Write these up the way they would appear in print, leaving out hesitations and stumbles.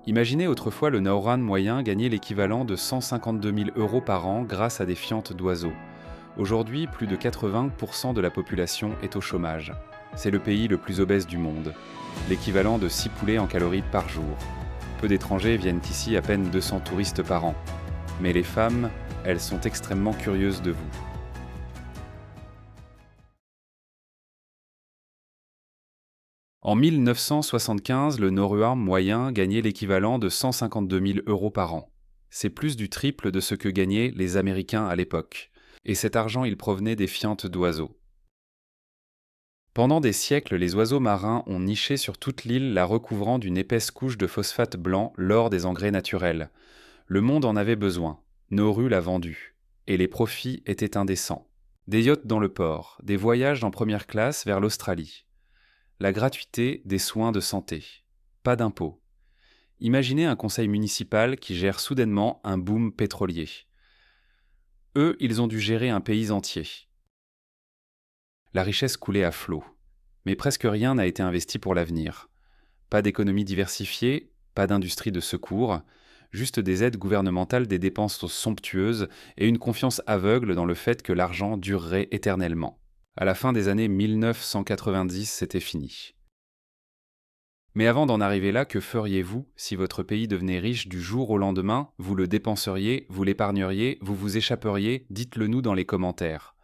Imaginez autrefois le Nauruan moyen gagner l'équivalent de 152 000 euros par an grâce à des fientes d'oiseaux. Aujourd'hui, plus de 80% de la population est au chômage. C'est le pays le plus obèse du monde, l'équivalent de 6 poulets en calories par jour. Peu d'étrangers viennent ici, à peine 200 touristes par an. Mais les femmes, elles sont extrêmement curieuses de vous. En 1975, le Nauruan moyen gagnait l'équivalent de 152 000 euros par an. C'est plus du triple de ce que gagnaient les Américains à l'époque. Et cet argent, il provenait des fientes d'oiseaux. Pendant des siècles, les oiseaux marins ont niché sur toute l'île, la recouvrant d'une épaisse couche de phosphate blanc, l'or des engrais naturels. Le monde en avait besoin. Nauru l'a vendu. Et les profits étaient indécents. Des yachts dans le port, des voyages en première classe vers l'Australie. La gratuité des soins de santé. Pas d'impôts. Imaginez un conseil municipal qui gère soudainement un boom pétrolier. Eux, ils ont dû gérer un pays entier. La richesse coulait à flot. Mais presque rien n'a été investi pour l'avenir. Pas d'économie diversifiée, pas d'industrie de secours, juste des aides gouvernementales, des dépenses somptueuses et une confiance aveugle dans le fait que l'argent durerait éternellement. À la fin des années 1990, c'était fini. Mais avant d'en arriver là, que feriez-vous si votre pays devenait riche du jour au lendemain? Vous le dépenseriez, vous l'épargneriez, vous vous échapperiez? Dites-le nous dans les commentaires.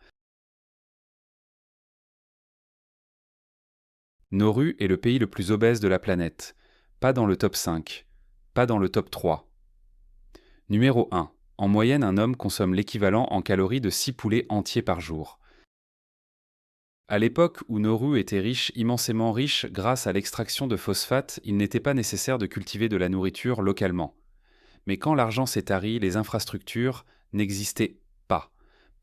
Nauru est le pays le plus obèse de la planète. Pas dans le top 5. Pas dans le top 3. Numéro 1. En moyenne, un homme consomme l'équivalent en calories de 6 poulets entiers par jour. À l'époque où Nauru était riche, immensément riche, grâce à l'extraction de phosphate, il n'était pas nécessaire de cultiver de la nourriture localement. Mais quand l'argent s'est tari, les infrastructures n'existaient pas.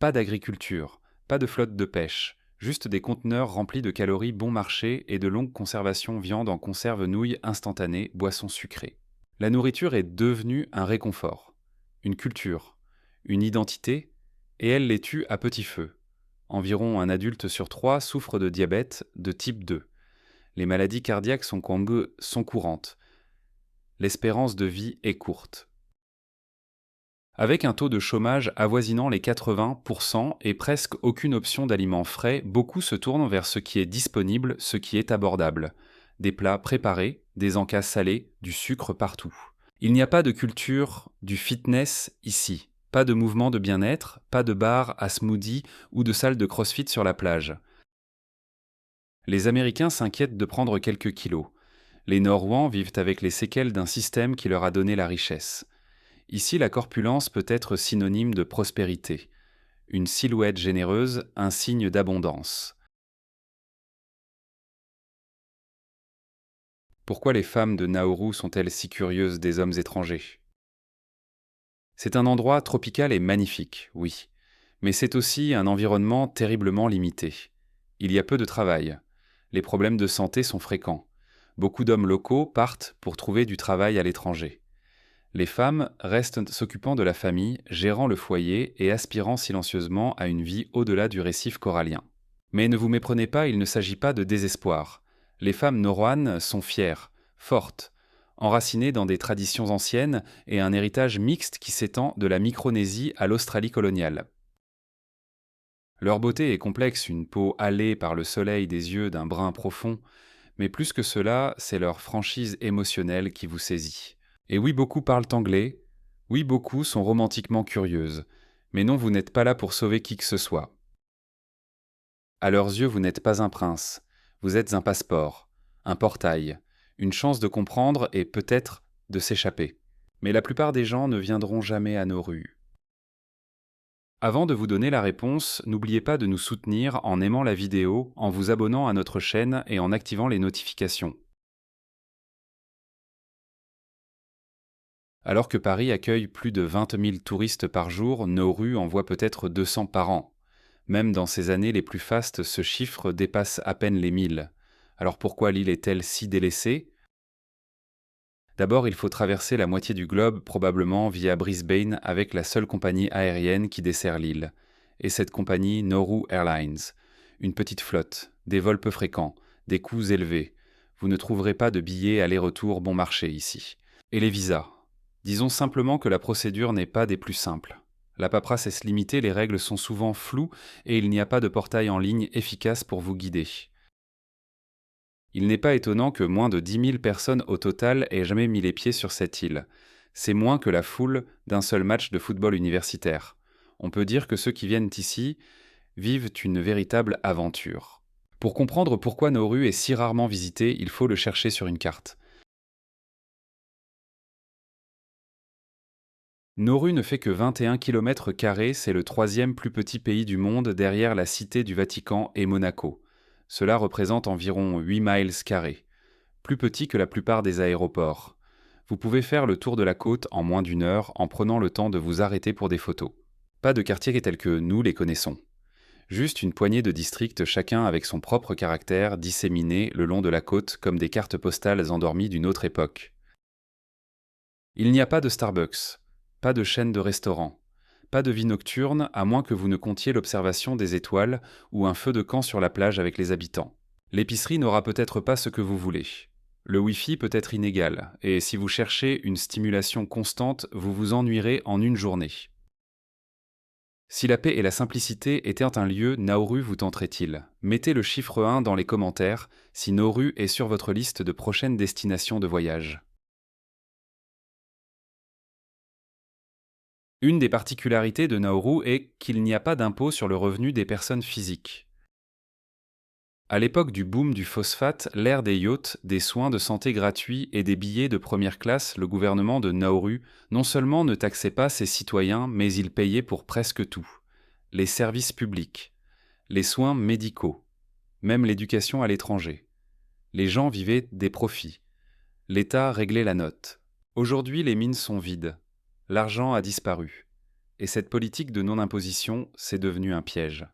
Pas d'agriculture, pas de flotte de pêche, juste des conteneurs remplis de calories bon marché et de longues conservations viande en conserve nouilles instantanées, boissons sucrées. La nourriture est devenue un réconfort, une culture, une identité, et elle les tue à petit feu. Environ un adulte sur 3 souffre de diabète de type 2. Les maladies cardiaques sont courantes. L'espérance de vie est courte. Avec un taux de chômage avoisinant les 80% et presque aucune option d'aliments frais, beaucoup se tournent vers ce qui est disponible, ce qui est abordable. Des plats préparés, des encas salés, du sucre partout. Il n'y a pas de culture du fitness ici. Pas de mouvement de bien-être, pas de bar à smoothie ou de salle de crossfit sur la plage. Les Américains s'inquiètent de prendre quelques kilos. Les Nauruans vivent avec les séquelles d'un système qui leur a donné la richesse. Ici, la corpulence peut être synonyme de prospérité. Une silhouette généreuse, un signe d'abondance. Pourquoi les femmes de Nauru sont-elles si curieuses des hommes étrangers? C'est un endroit tropical et magnifique, oui. Mais c'est aussi un environnement terriblement limité. Il y a peu de travail. Les problèmes de santé sont fréquents. Beaucoup d'hommes locaux partent pour trouver du travail à l'étranger. Les femmes restent s'occupant de la famille, gérant le foyer et aspirant silencieusement à une vie au-delà du récif corallien. Mais ne vous méprenez pas, il ne s'agit pas de désespoir. Les femmes nauruanes sont fières, fortes, enracinées dans des traditions anciennes et un héritage mixte qui s'étend de la Micronésie à l'Australie coloniale. Leur beauté est complexe, une peau hâlée par le soleil, des yeux d'un brun profond, mais plus que cela, c'est leur franchise émotionnelle qui vous saisit. Et oui, beaucoup parlent anglais, oui, beaucoup sont romantiquement curieuses, mais non, vous n'êtes pas là pour sauver qui que ce soit. À leurs yeux, vous n'êtes pas un prince, vous êtes un passeport, un portail, une chance de comprendre et peut-être de s'échapper. Mais la plupart des gens ne viendront jamais à Nauru. Avant de vous donner la réponse, n'oubliez pas de nous soutenir en aimant la vidéo, en vous abonnant à notre chaîne et en activant les notifications. Alors que Paris accueille plus de 20 000 touristes par jour, Nauru en voit peut-être 200 par an. Même dans ces années les plus fastes, ce chiffre dépasse à peine les 1000. Alors pourquoi l'île est-elle si délaissée? D'abord, il faut traverser la moitié du globe, probablement via Brisbane, avec la seule compagnie aérienne qui dessert l'île. Et cette compagnie, Nauru Airlines. Une petite flotte, des vols peu fréquents, des coûts élevés. Vous ne trouverez pas de billets aller-retour bon marché ici. Et les visas. Disons simplement que la procédure n'est pas des plus simples. La paperasse est limitée, les règles sont souvent floues et il n'y a pas de portail en ligne efficace pour vous guider. Il n'est pas étonnant que moins de 10 000 personnes au total aient jamais mis les pieds sur cette île. C'est moins que la foule d'un seul match de football universitaire. On peut dire que ceux qui viennent ici vivent une véritable aventure. Pour comprendre pourquoi Nauru est si rarement visité, il faut le chercher sur une carte. Nauru ne fait que 21 km², c'est le troisième plus petit pays du monde derrière la Cité du Vatican et Monaco. Cela représente environ 8 miles², plus petit que la plupart des aéroports. Vous pouvez faire le tour de la côte en moins d'une heure en prenant le temps de vous arrêter pour des photos. Pas de quartiers tels que nous les connaissons. Juste une poignée de districts, chacun avec son propre caractère, disséminés le long de la côte comme des cartes postales endormies d'une autre époque. Il n'y a pas de Starbucks, pas de chaîne de restaurants, pas de vie nocturne à moins que vous ne comptiez l'observation des étoiles ou un feu de camp sur la plage avec les habitants. L'épicerie n'aura peut-être pas ce que vous voulez. Le Wi-Fi peut être inégal, et si vous cherchez une stimulation constante, vous vous ennuierez en une journée. Si la paix et la simplicité étaient un lieu, Nauru vous tenterait-il? Mettez le chiffre 1 dans les commentaires si Nauru est sur votre liste de prochaines destinations de voyage. Une des particularités de Nauru est qu'il n'y a pas d'impôt sur le revenu des personnes physiques. À l'époque du boom du phosphate, l'ère des yachts, des soins de santé gratuits et des billets de première classe, le gouvernement de Nauru non seulement ne taxait pas ses citoyens, mais il payait pour presque tout. Les services publics, les soins médicaux, même l'éducation à l'étranger. Les gens vivaient des profits. L'État réglait la note. Aujourd'hui, les mines sont vides. L'argent a disparu. Et cette politique de non-imposition, c'est devenu un piège.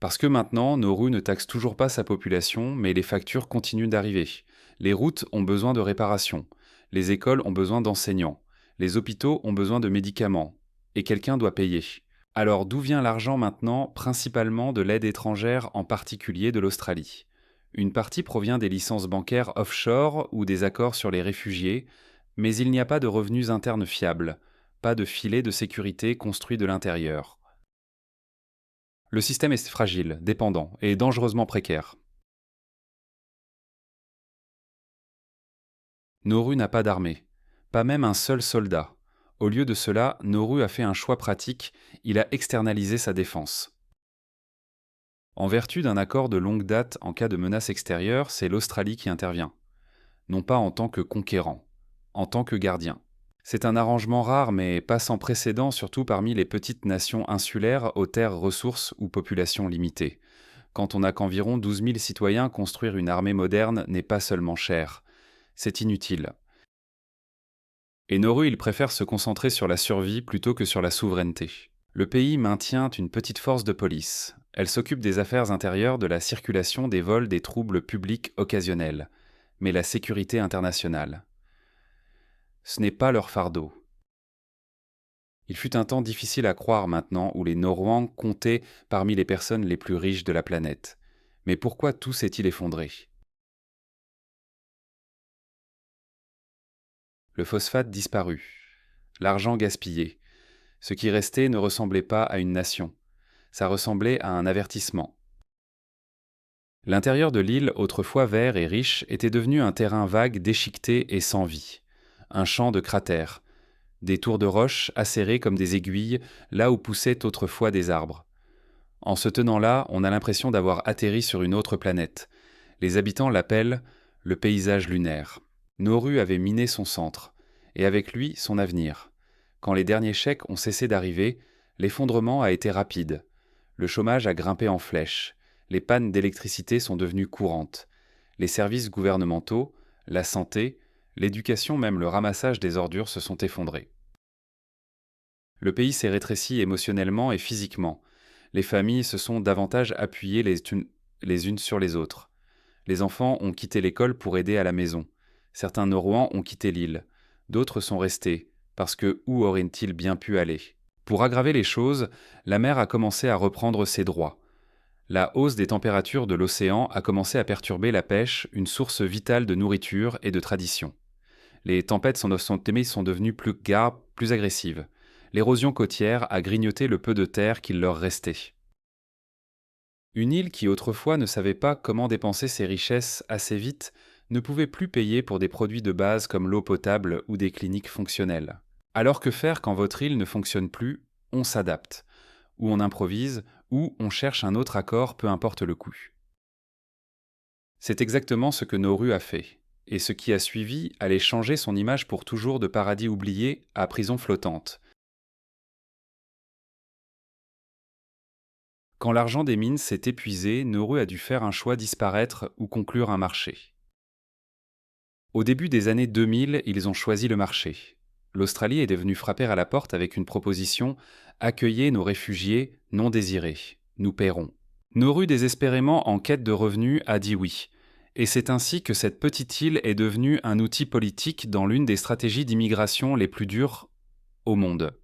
Parce que maintenant, Nauru ne taxe toujours pas sa population, mais les factures continuent d'arriver. Les routes ont besoin de réparations, les écoles ont besoin d'enseignants, les hôpitaux ont besoin de médicaments, et quelqu'un doit payer. Alors d'où vient l'argent maintenant? Principalement de l'aide étrangère, en particulier de l'Australie. Une partie provient des licences bancaires offshore ou des accords sur les réfugiés, mais il n'y a pas de revenus internes fiables, pas de filet de sécurité construit de l'intérieur. Le système est fragile, dépendant et dangereusement précaire. Nauru n'a pas d'armée, pas même un seul soldat. Au lieu de cela, Nauru a fait un choix pratique, il a externalisé sa défense. En vertu d'un accord de longue date en cas de menace extérieure, c'est l'Australie qui intervient. Non pas en tant que conquérant, en tant que gardien. C'est un arrangement rare mais pas sans précédent, surtout parmi les petites nations insulaires aux terres ressources ou populations limitées. Quand on n'a qu'environ 12 000 citoyens, construire une armée moderne n'est pas seulement cher. C'est inutile. Et Nauru, il préfère se concentrer sur la survie plutôt que sur la souveraineté. Le pays maintient une petite force de police. Elle s'occupe des affaires intérieures, de la circulation, des vols, des troubles publics occasionnels. Mais la sécurité internationale, ce n'est pas leur fardeau. Il fut un temps difficile à croire maintenant où les Nauruans comptaient parmi les personnes les plus riches de la planète. Mais pourquoi tout s'est-il effondré? Le phosphate disparut, l'argent gaspillé. Ce qui restait ne ressemblait pas à une nation, ça ressemblait à un avertissement. L'intérieur de l'île, autrefois vert et riche, était devenu un terrain vague, déchiqueté et sans vie. Un champ de cratères, des tours de roches acérées comme des aiguilles, là où poussaient autrefois des arbres. En se tenant là, on a l'impression d'avoir atterri sur une autre planète. Les habitants l'appellent le paysage lunaire. Nauru avait miné son centre, et avec lui son avenir. Quand les derniers chèques ont cessé d'arriver, l'effondrement a été rapide. Le chômage a grimpé en flèche. Les pannes d'électricité sont devenues courantes. Les services gouvernementaux, la santé, l'éducation, même le ramassage des ordures se sont effondrés. Le pays s'est rétréci émotionnellement et physiquement. Les familles se sont davantage appuyées les unes sur les autres. Les enfants ont quitté l'école pour aider à la maison. Certains Nauruans ont quitté l'île. D'autres sont restés, parce que où auraient-ils bien pu aller? Pour aggraver les choses, la mer a commencé à reprendre ses droits. La hausse des températures de l'océan a commencé à perturber la pêche, une source vitale de nourriture et de tradition. Les tempêtes sont devenues plus graves, plus agressives. L'érosion côtière a grignoté le peu de terre qu'il leur restait. Une île qui autrefois ne savait pas comment dépenser ses richesses assez vite ne pouvait plus payer pour des produits de base comme l'eau potable ou des cliniques fonctionnelles. Alors que faire quand votre île ne fonctionne plus? On s'adapte, ou on improvise, ou on cherche un autre accord, peu importe le coût. C'est exactement ce que Nauru a fait, et ce qui a suivi allait changer son image pour toujours de paradis oublié à prison flottante. Quand l'argent des mines s'est épuisé, Nauru a dû faire un choix: disparaître ou conclure un marché. Au début des années 2000, ils ont choisi le marché. L'Australie est devenue frapper à la porte avec une proposition: accueillez nos réfugiés non désirés, nous paierons. Nauru, désespérément en quête de revenus, a dit oui. Et c'est ainsi que cette petite île est devenue un outil politique dans l'une des stratégies d'immigration les plus dures au monde.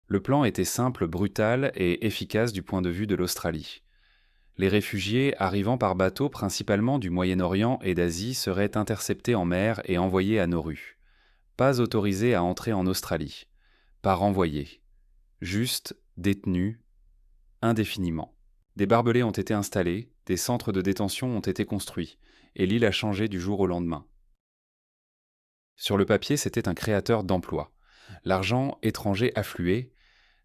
Le plan était simple, brutal et efficace du point de vue de l'Australie. Les réfugiés arrivant par bateau principalement du Moyen-Orient et d'Asie seraient interceptés en mer et envoyés à Nauru. Pas autorisés à entrer en Australie. Pas renvoyés. Juste détenus indéfiniment. Des barbelés ont été installés, des centres de détention ont été construits, et l'île a changé du jour au lendemain. Sur le papier, c'était un créateur d'emplois. L'argent étranger affluait.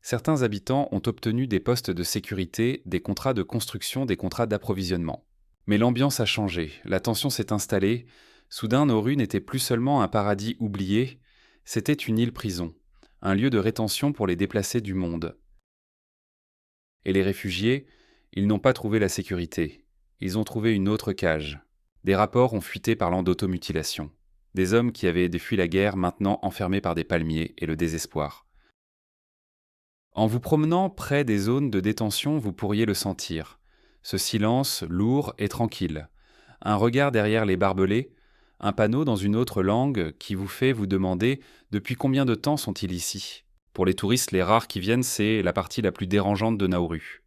Certains habitants ont obtenu des postes de sécurité, des contrats de construction, des contrats d'approvisionnement. Mais l'ambiance a changé, la tension s'est installée. Soudain, Nauru n'était plus seulement un paradis oublié, c'était une île-prison, un lieu de rétention pour les déplacés du monde. Et les réfugiés, ils n'ont pas trouvé la sécurité. Ils ont trouvé une autre cage. Des rapports ont fuité parlant d'automutilation. Des hommes qui avaient fui la guerre, maintenant enfermés par des palmiers et le désespoir. En vous promenant près des zones de détention, vous pourriez le sentir. Ce silence lourd et tranquille. Un regard derrière les barbelés, un panneau dans une autre langue qui vous fait vous demander depuis combien de temps sont-ils ici. Pour les touristes, les rares qui viennent, c'est la partie la plus dérangeante de Nauru.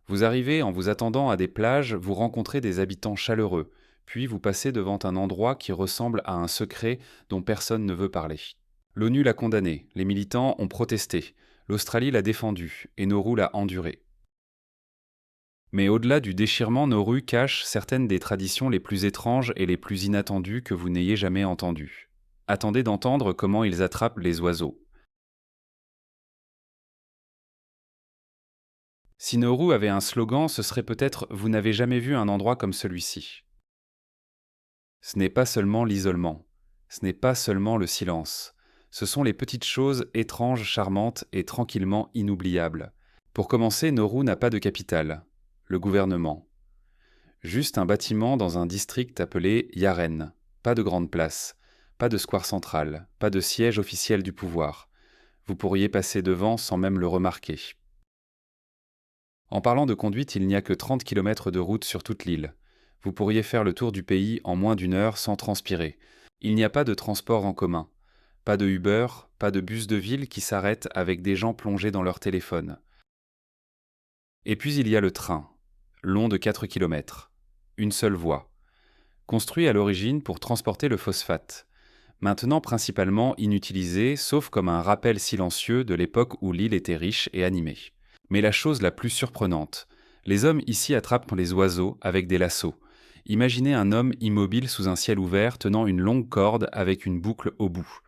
Vous arrivez en vous attendant à des plages, vous rencontrez des habitants chaleureux, puis vous passez devant un endroit qui ressemble à un secret dont personne ne veut parler. L'ONU l'a condamné, les militants ont protesté, l'Australie l'a défendu et Nauru l'a enduré. Mais au-delà du déchirement, Nauru cache certaines des traditions les plus étranges et les plus inattendues que vous n'ayez jamais entendues. Attendez d'entendre comment ils attrapent les oiseaux. Si Nauru avait un slogan, ce serait peut-être « Vous n'avez jamais vu un endroit comme celui-ci ». Ce n'est pas seulement l'isolement, ce n'est pas seulement le silence. Ce sont les petites choses étranges, charmantes et tranquillement inoubliables. Pour commencer, Nauru n'a pas de capitale, le gouvernement. Juste un bâtiment dans un district appelé Yaren. Pas de grande place, pas de square central, pas de siège officiel du pouvoir. Vous pourriez passer devant sans même le remarquer. En parlant de conduite, il n'y a que 30 km de route sur toute l'île. Vous pourriez faire le tour du pays en moins d'une heure sans transpirer. Il n'y a pas de transport en commun. Pas de Uber, pas de bus de ville qui s'arrêtent avec des gens plongés dans leur téléphone. Et puis il y a le train, long de 4 km. Une seule voie. Construit à l'origine pour transporter le phosphate. Maintenant principalement inutilisé, sauf comme un rappel silencieux de l'époque où l'île était riche et animée. Mais la chose la plus surprenante, les hommes ici attrapent les oiseaux avec des lassos. Imaginez un homme immobile sous un ciel ouvert tenant une longue corde avec une boucle au bout.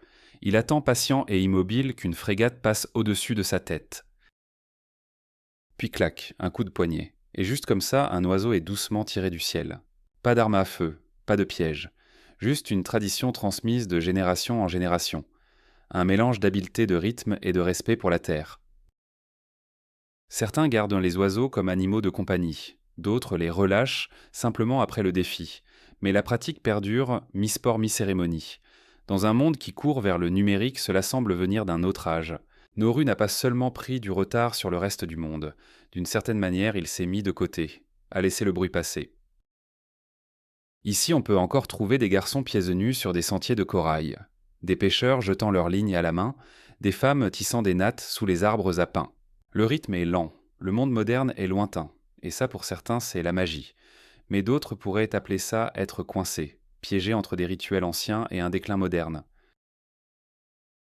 Il attend patient et immobile qu'une frégate passe au-dessus de sa tête. Puis clac, un coup de poignet. Et juste comme ça, un oiseau est doucement tiré du ciel. Pas d'arme à feu, pas de piège. Juste une tradition transmise de génération en génération. Un mélange d'habileté, de rythme et de respect pour la terre. Certains gardent les oiseaux comme animaux de compagnie. D'autres les relâchent simplement après le défi. Mais la pratique perdure, mi-sport, mi-cérémonie. Dans un monde qui court vers le numérique, cela semble venir d'un autre âge. Nauru n'a pas seulement pris du retard sur le reste du monde. D'une certaine manière, il s'est mis de côté, a laissé le bruit passer. Ici, on peut encore trouver des garçons pieds nus sur des sentiers de corail, des pêcheurs jetant leurs lignes à la main, des femmes tissant des nattes sous les arbres à pin. Le rythme est lent, le monde moderne est lointain, et ça pour certains c'est la magie. Mais d'autres pourraient appeler ça être coincé, piégé entre des rituels anciens et un déclin moderne.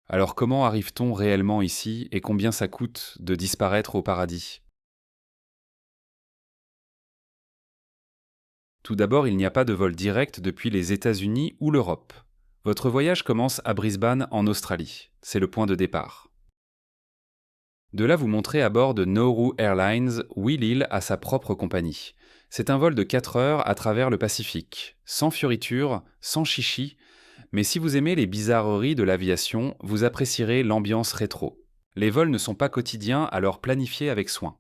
Alors comment arrive-t-on réellement ici et combien ça coûte de disparaître au paradis? Tout d'abord, il n'y a pas de vol direct depuis les États-Unis ou l'Europe. Votre voyage commence à Brisbane en Australie. C'est le point de départ. De là, vous montrez à bord de Nauru Airlines, Will a sa propre compagnie. C'est un vol de 4 heures à travers le Pacifique, sans fioriture, sans chichi, mais si vous aimez les bizarreries de l'aviation, vous apprécierez l'ambiance rétro. Les vols ne sont pas quotidiens, alors planifiez avec soin.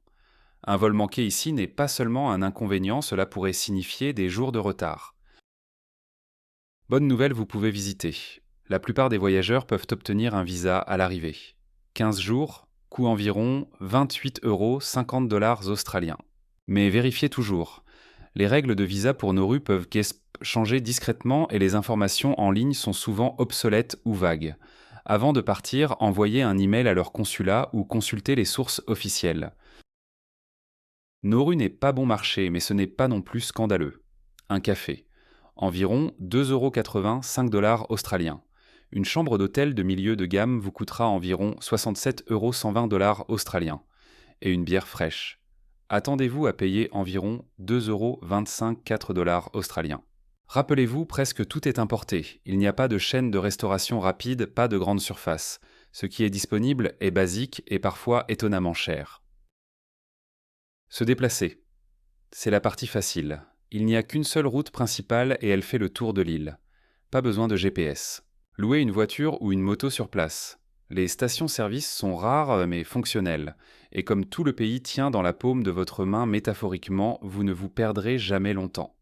Un vol manqué ici n'est pas seulement un inconvénient, cela pourrait signifier des jours de retard. Bonne nouvelle, vous pouvez visiter. La plupart des voyageurs peuvent obtenir un visa à l'arrivée. 15 jours, coût environ 28 €, 50 dollars australiens. Mais vérifiez toujours. Les règles de visa pour Nauru peuvent changer discrètement et les informations en ligne sont souvent obsolètes ou vagues. Avant de partir, envoyez un email à leur consulat ou consultez les sources officielles. Nauru n'est pas bon marché, mais ce n'est pas non plus scandaleux. Un café. Environ 2,80 €, 5 dollars australiens. Une chambre d'hôtel de milieu de gamme vous coûtera environ 67 €, 120 dollars australiens. Et une bière fraîche. Attendez-vous à payer environ 2,25 €, 4 dollars australiens. Rappelez-vous, presque tout est importé. Il n'y a pas de chaîne de restauration rapide, pas de grande surface. Ce qui est disponible est basique et parfois étonnamment cher. Se déplacer. C'est la partie facile. Il n'y a qu'une seule route principale et elle fait le tour de l'île. Pas besoin de GPS. Louez une voiture ou une moto sur place. Les stations-service sont rares mais fonctionnelles. Et comme tout le pays tient dans la paume de votre main métaphoriquement, vous ne vous perdrez jamais longtemps.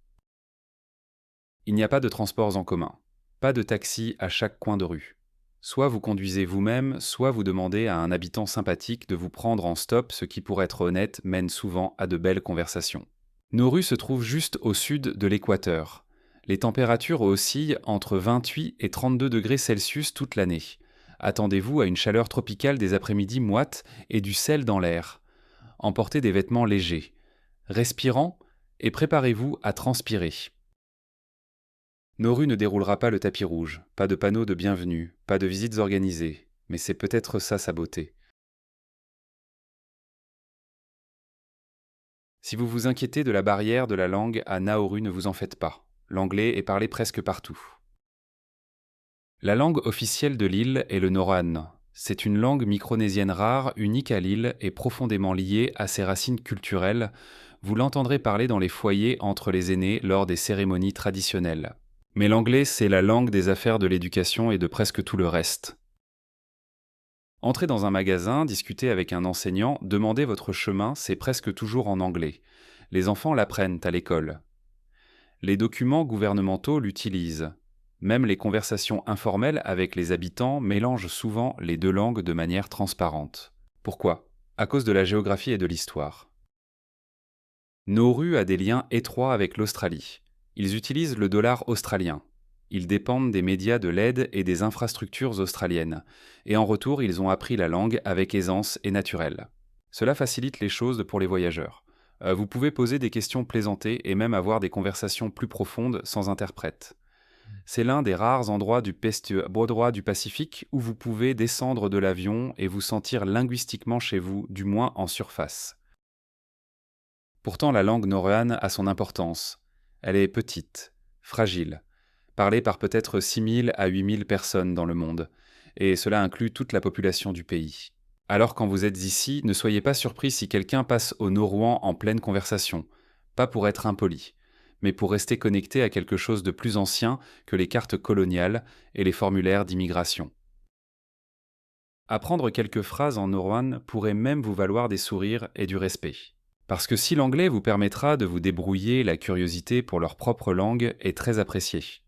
Il n'y a pas de transports en commun. Pas de taxi à chaque coin de rue. Soit vous conduisez vous-même, soit vous demandez à un habitant sympathique de vous prendre en stop, ce qui, pour être honnête, mène souvent à de belles conversations. Nauru se trouve juste au sud de l'équateur. Les températures oscillent entre 28 et 32 degrés Celsius toute l'année. Attendez-vous à une chaleur tropicale des après-midi moites et du sel dans l'air. Emportez des vêtements légers, respirants et préparez-vous à transpirer. Nauru ne déroulera pas le tapis rouge, pas de panneaux de bienvenue, pas de visites organisées, mais c'est peut-être ça sa beauté. Si vous vous inquiétez de la barrière de la langue à Nauru, ne vous en faites pas. L'anglais est parlé presque partout. La langue officielle de l'île est le Noran. C'est une langue micronésienne rare, unique à l'île et profondément liée à ses racines culturelles. Vous l'entendrez parler dans les foyers entre les aînés lors des cérémonies traditionnelles. Mais l'anglais, c'est la langue des affaires de l'éducation et de presque tout le reste. Entrez dans un magasin, discutez avec un enseignant, demandez votre chemin, c'est presque toujours en anglais. Les enfants l'apprennent à l'école. Les documents gouvernementaux l'utilisent. Même les conversations informelles avec les habitants mélangent souvent les deux langues de manière transparente. Pourquoi? À cause de la géographie et de l'histoire. Nauru a des liens étroits avec l'Australie. Ils utilisent le dollar australien. Ils dépendent des médias de l'aide et des infrastructures australiennes. Et en retour, ils ont appris la langue avec aisance et naturel. Cela facilite les choses pour les voyageurs. Vous pouvez poser des questions plaisantées et même avoir des conversations plus profondes sans interprète. C'est l'un des rares endroits du Pacifique où vous pouvez descendre de l'avion et vous sentir linguistiquement chez vous, du moins en surface. Pourtant, la langue nauruane a son importance. Elle est petite, fragile, parlée par peut-être 6 000 à 8 000 personnes dans le monde, et cela inclut toute la population du pays. Alors quand vous êtes ici, ne soyez pas surpris si quelqu'un passe au nauruan en pleine conversation, pas pour être impoli, mais pour rester connecté à quelque chose de plus ancien que les cartes coloniales et les formulaires d'immigration. Apprendre quelques phrases en nauruan pourrait même vous valoir des sourires et du respect. Parce que si l'anglais vous permettra de vous débrouiller, la curiosité pour leur propre langue est très appréciée.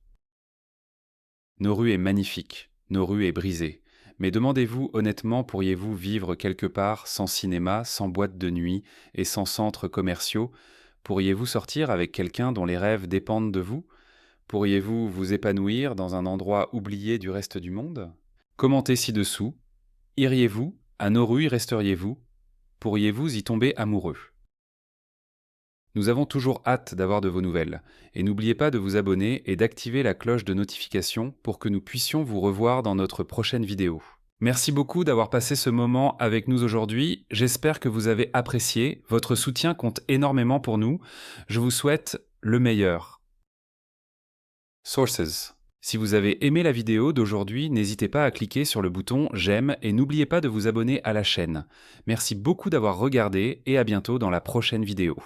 Nauru est magnifique, Nauru est brisé. Mais demandez-vous honnêtement, pourriez-vous vivre quelque part sans cinéma, sans boîte de nuit et sans centres commerciaux? Pourriez-vous sortir avec quelqu'un dont les rêves dépendent de vous? Pourriez-vous vous épanouir dans un endroit oublié du reste du monde? Commentez ci-dessous. Iriez-vous? À Nauru y resteriez-vous? Pourriez-vous y tomber amoureux? Nous avons toujours hâte d'avoir de vos nouvelles. Et n'oubliez pas de vous abonner et d'activer la cloche de notification pour que nous puissions vous revoir dans notre prochaine vidéo. Merci beaucoup d'avoir passé ce moment avec nous aujourd'hui. J'espère que vous avez apprécié. Votre soutien compte énormément pour nous. Je vous souhaite le meilleur. Sources. Si vous avez aimé la vidéo d'aujourd'hui, n'hésitez pas à cliquer sur le bouton j'aime et n'oubliez pas de vous abonner à la chaîne. Merci beaucoup d'avoir regardé et à bientôt dans la prochaine vidéo.